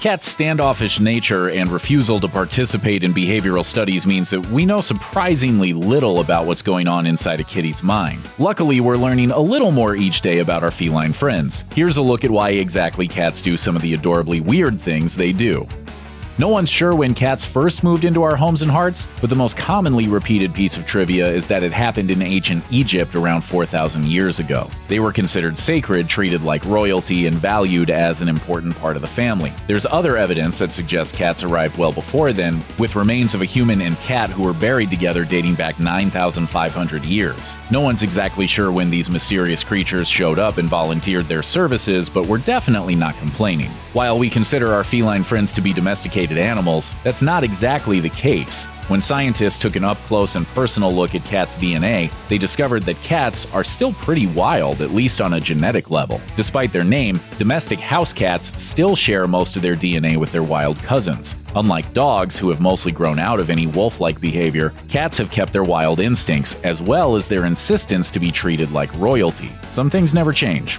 Cats' standoffish nature and refusal to participate in behavioral studies means that we know surprisingly little about what's going on inside a kitty's mind. Luckily, we're learning a little more each day about our feline friends. Here's a look at why exactly cats do some of the adorably weird things they do. No one's sure when cats first moved into our homes and hearts, but the most commonly repeated piece of trivia is that it happened in ancient Egypt around 4,000 years ago. They were considered sacred, treated like royalty, and valued as an important part of the family. There's other evidence that suggests cats arrived well before then, with remains of a human and cat who were buried together dating back 9,500 years. No one's exactly sure when these mysterious creatures showed up and volunteered their services, but we're definitely not complaining. While we consider our feline friends to be domesticated animals, that's not exactly the case. When scientists took an up-close and personal look at cats' DNA, they discovered that cats are still pretty wild, at least on a genetic level. Despite their name, domestic house cats still share most of their DNA with their wild cousins. Unlike dogs, who have mostly grown out of any wolf-like behavior, cats have kept their wild instincts, as well as their insistence to be treated like royalty. Some things never change.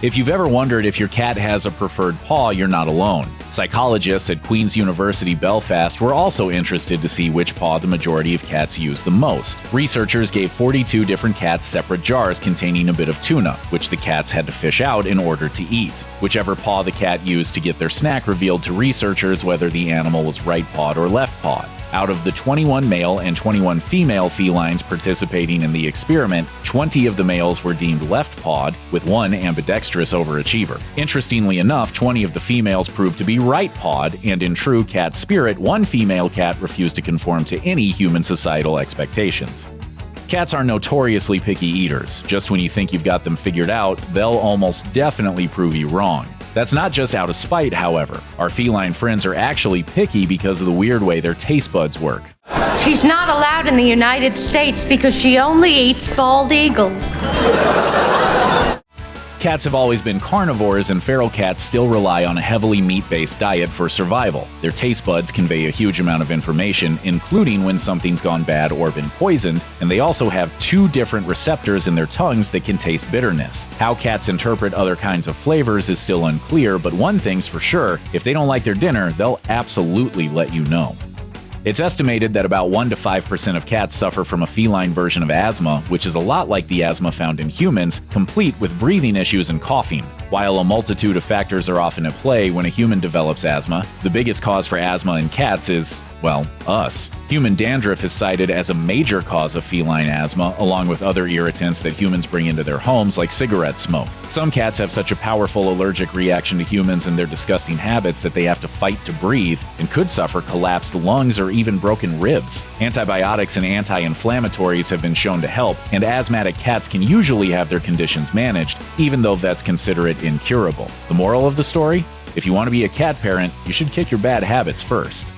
If you've ever wondered if your cat has a preferred paw, you're not alone. Psychologists at Queen's University Belfast were also interested to see which paw the majority of cats use the most. Researchers gave 42 different cats separate jars containing a bit of tuna, which the cats had to fish out in order to eat. Whichever paw the cat used to get their snack revealed to researchers whether the animal was right-pawed or left-pawed. Out of the 21 male and 21 female felines participating in the experiment, 20 of the males were deemed left-pawed, with one ambidextrous overachiever. Interestingly enough, 20 of the females proved to be right-pawed, and in true cat spirit, one female cat refused to conform to any human societal expectations. Cats are notoriously picky eaters. Just when you think you've got them figured out, they'll almost definitely prove you wrong. That's not just out of spite, however. Our feline friends are actually picky because of the weird way their taste buds work. She's not allowed in the United States because she only eats bald eagles. Cats have always been carnivores, and feral cats still rely on a heavily meat-based diet for survival. Their taste buds convey a huge amount of information, including when something's gone bad or been poisoned, and they also have 2 different receptors in their tongues that can taste bitterness. How cats interpret other kinds of flavors is still unclear, but one thing's for sure, if they don't like their dinner, they'll absolutely let you know. It's estimated that about 1 to 5% of cats suffer from a feline version of asthma, which is a lot like the asthma found in humans, complete with breathing issues and coughing. While a multitude of factors are often at play when a human develops asthma, the biggest cause for asthma in cats is, well, us. Human dandruff is cited as a major cause of feline asthma, along with other irritants that humans bring into their homes, like cigarette smoke. Some cats have such a powerful allergic reaction to humans and their disgusting habits that they have to fight to breathe and could suffer collapsed lungs or even broken ribs. Antibiotics and anti-inflammatories have been shown to help, and asthmatic cats can usually have their conditions managed, even though vets consider it incurable. The moral of the story? If you want to be a cat parent, you should kick your bad habits first.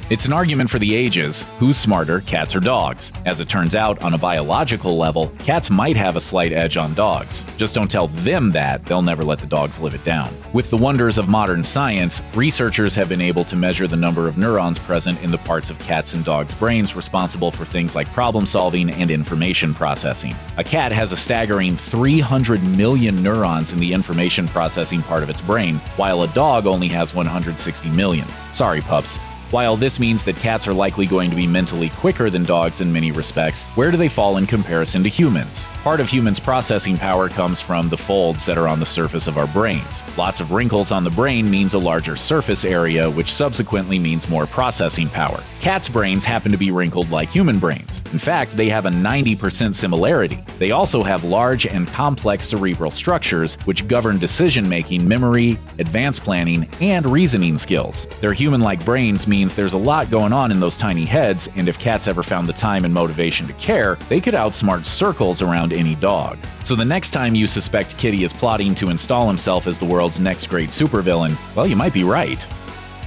It's an argument for the ages. Who's smarter, cats or dogs? As it turns out, on a biological level, cats might have a slight edge on dogs. Just don't tell them that, they'll never let the dogs live it down. With the wonders of modern science, researchers have been able to measure the number of neurons present in the parts of cats' and dogs' brains responsible for things like problem solving and information processing. A cat has a staggering 300 million neurons in the information processing part of its brain, while a dog only has 160 million. Sorry, pups. While this means that cats are likely going to be mentally quicker than dogs in many respects, where do they fall in comparison to humans? Part of humans' processing power comes from the folds that are on the surface of our brains. Lots of wrinkles on the brain means a larger surface area, which subsequently means more processing power. Cats' brains happen to be wrinkled like human brains. In fact, they have a 90% similarity. They also have large and complex cerebral structures, which govern decision-making, memory, advanced planning, and reasoning skills. Their human-like brains means there's a lot going on in those tiny heads, and if cats ever found the time and motivation to care, they could outsmart circles around any dog. So the next time you suspect Kitty is plotting to install himself as the world's next great supervillain, well, you might be right.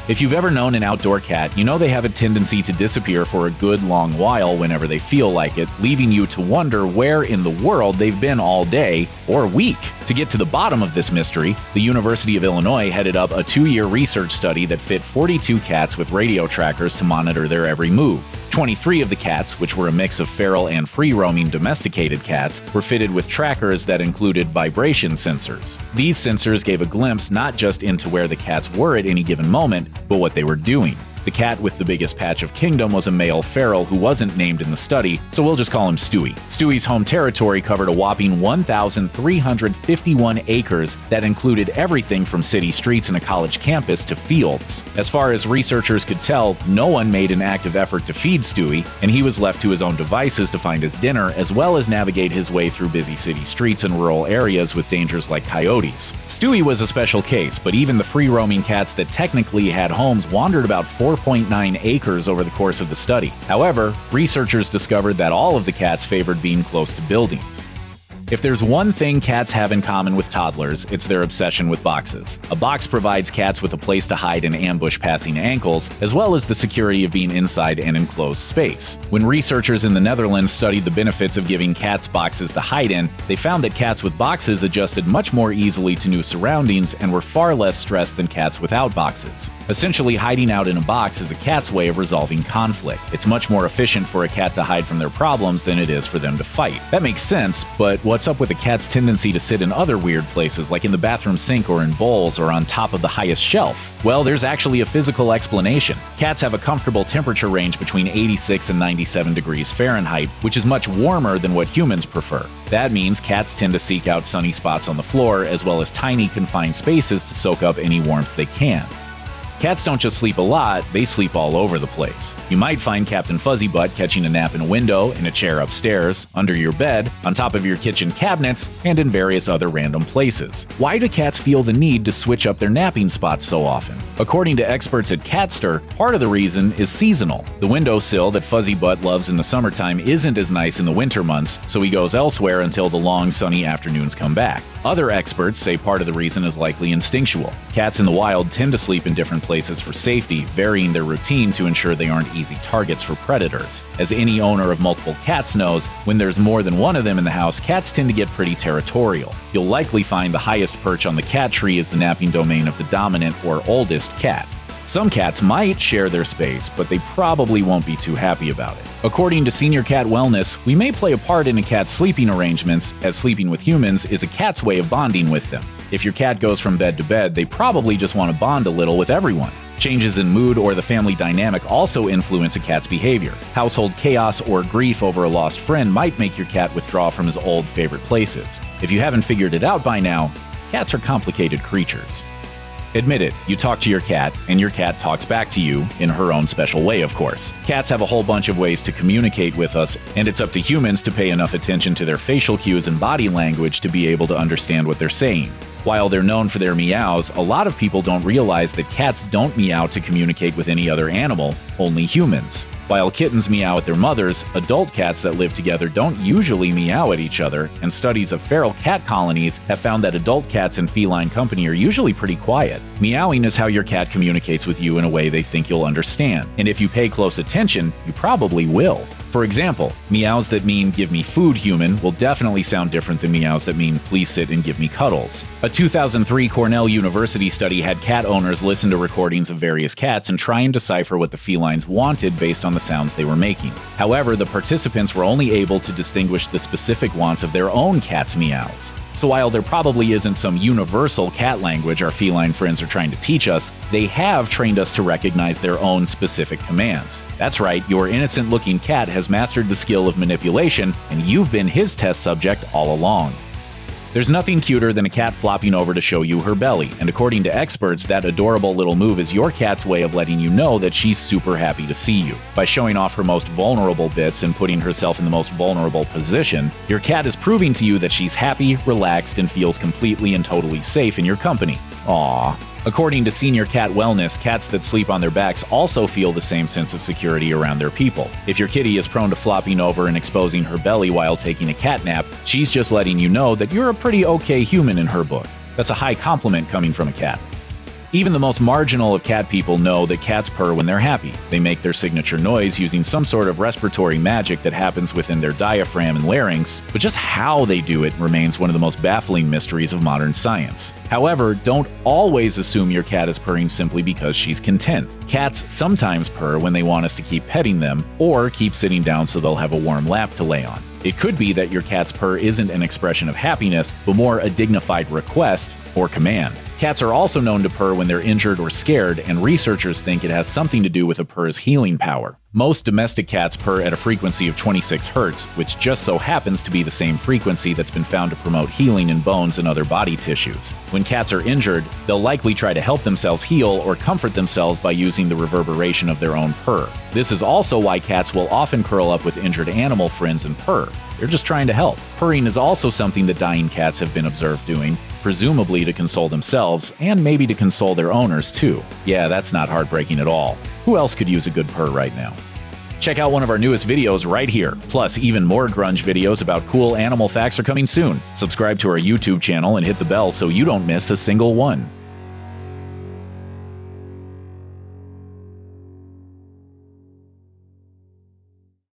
If you've ever known an outdoor cat, you know they have a tendency to disappear for a good long while whenever they feel like it, leaving you to wonder where in the world they've been all day or week. To get to the bottom of this mystery, the University of Illinois headed up a 2-year research study that fit 42 cats with radio trackers to monitor their every move. 23 of the cats, which were a mix of feral and free-roaming domesticated cats, were fitted with trackers that included vibration sensors. These sensors gave a glimpse not just into where the cats were at any given moment, but what they were doing. The cat with the biggest patch of kingdom was a male feral who wasn't named in the study, so we'll just call him Stewie. Stewie's home territory covered a whopping 1,351 acres that included everything from city streets and a college campus to fields. As far as researchers could tell, no one made an active effort to feed Stewie, and he was left to his own devices to find his dinner as well as navigate his way through busy city streets and rural areas with dangers like coyotes. Stewie was a special case, but even the free-roaming cats that technically had homes wandered about 4.9 acres over the course of the study. However, researchers discovered that all of the cats favored being close to buildings. If there's one thing cats have in common with toddlers, it's their obsession with boxes. A box provides cats with a place to hide and ambush passing ankles, as well as the security of being inside an enclosed space. When researchers in the Netherlands studied the benefits of giving cats boxes to hide in, they found that cats with boxes adjusted much more easily to new surroundings and were far less stressed than cats without boxes. Essentially, hiding out in a box is a cat's way of resolving conflict. It's much more efficient for a cat to hide from their problems than it is for them to fight. That makes sense, but what's up with a cat's tendency to sit in other weird places like in the bathroom sink or in bowls or on top of the highest shelf? Well, there's actually a physical explanation. Cats have a comfortable temperature range between 86 and 97 degrees Fahrenheit, which is much warmer than what humans prefer. That means cats tend to seek out sunny spots on the floor as well as tiny confined spaces to soak up any warmth they can. Cats don't just sleep a lot, they sleep all over the place. You might find Captain Fuzzybutt catching a nap in a window, in a chair upstairs, under your bed, on top of your kitchen cabinets, and in various other random places. Why do cats feel the need to switch up their napping spots so often? According to experts at Catster, part of the reason is seasonal. The windowsill that Fuzzybutt loves in the summertime isn't as nice in the winter months, so he goes elsewhere until the long sunny afternoons come back. Other experts say part of the reason is likely instinctual. Cats in the wild tend to sleep in different places for safety, varying their routine to ensure they aren't easy targets for predators. As any owner of multiple cats knows, when there's more than one of them in the house, cats tend to get pretty territorial. You'll likely find the highest perch on the cat tree is the napping domain of the dominant or oldest cat. Some cats might share their space, but they probably won't be too happy about it. According to Senior Cat Wellness, we may play a part in a cat's sleeping arrangements, as sleeping with humans is a cat's way of bonding with them. If your cat goes from bed to bed, they probably just want to bond a little with everyone. Changes in mood or the family dynamic also influence a cat's behavior. Household chaos or grief over a lost friend might make your cat withdraw from his old favorite places. If you haven't figured it out by now, cats are complicated creatures. Admit it, you talk to your cat, and your cat talks back to you, in her own special way, of course. Cats have a whole bunch of ways to communicate with us, and it's up to humans to pay enough attention to their facial cues and body language to be able to understand what they're saying. While they're known for their meows, a lot of people don't realize that cats don't meow to communicate with any other animal, only humans. While kittens meow at their mothers, adult cats that live together don't usually meow at each other, and studies of feral cat colonies have found that adult cats in feline company are usually pretty quiet. Meowing is how your cat communicates with you in a way they think you'll understand, and if you pay close attention, you probably will. For example, meows that mean "give me food, human" will definitely sound different than meows that mean "please sit and give me cuddles." A 2003 Cornell University study had cat owners listen to recordings of various cats and try and decipher what the felines wanted based on the sounds they were making. However, the participants were only able to distinguish the specific wants of their own cat's meows. So while there probably isn't some universal cat language our feline friends are trying to teach us, they have trained us to recognize their own specific commands. That's right, your innocent-looking cat has mastered the skill of manipulation, and you've been his test subject all along. There's nothing cuter than a cat flopping over to show you her belly, and according to experts, that adorable little move is your cat's way of letting you know that she's super happy to see you. By showing off her most vulnerable bits and putting herself in the most vulnerable position, your cat is proving to you that she's happy, relaxed, and feels completely and totally safe in your company. Aww. According to Senior Cat Wellness, cats that sleep on their backs also feel the same sense of security around their people. If your kitty is prone to flopping over and exposing her belly while taking a cat nap, she's just letting you know that you're a pretty okay human in her book. That's a high compliment coming from a cat. Even the most marginal of cat people know that cats purr when they're happy. They make their signature noise using some sort of respiratory magic that happens within their diaphragm and larynx, but just how they do it remains one of the most baffling mysteries of modern science. However, don't always assume your cat is purring simply because she's content. Cats sometimes purr when they want us to keep petting them, or keep sitting down so they'll have a warm lap to lay on. It could be that your cat's purr isn't an expression of happiness, but more a dignified request or command. Cats are also known to purr when they're injured or scared, and researchers think it has something to do with a purr's healing power. Most domestic cats purr at a frequency of 26 Hz, which just so happens to be the same frequency that's been found to promote healing in bones and other body tissues. When cats are injured, they'll likely try to help themselves heal or comfort themselves by using the reverberation of their own purr. This is also why cats will often curl up with injured animal friends and purr. They're just trying to help. Purring is also something that dying cats have been observed doing, presumably to console themselves, and maybe to console their owners too. Yeah, that's not heartbreaking at all. Who else could use a good purr right now? Check out one of our newest videos right here. Plus, even more Grunge videos about cool animal facts are coming soon. Subscribe to our YouTube channel and hit the bell so you don't miss a single one.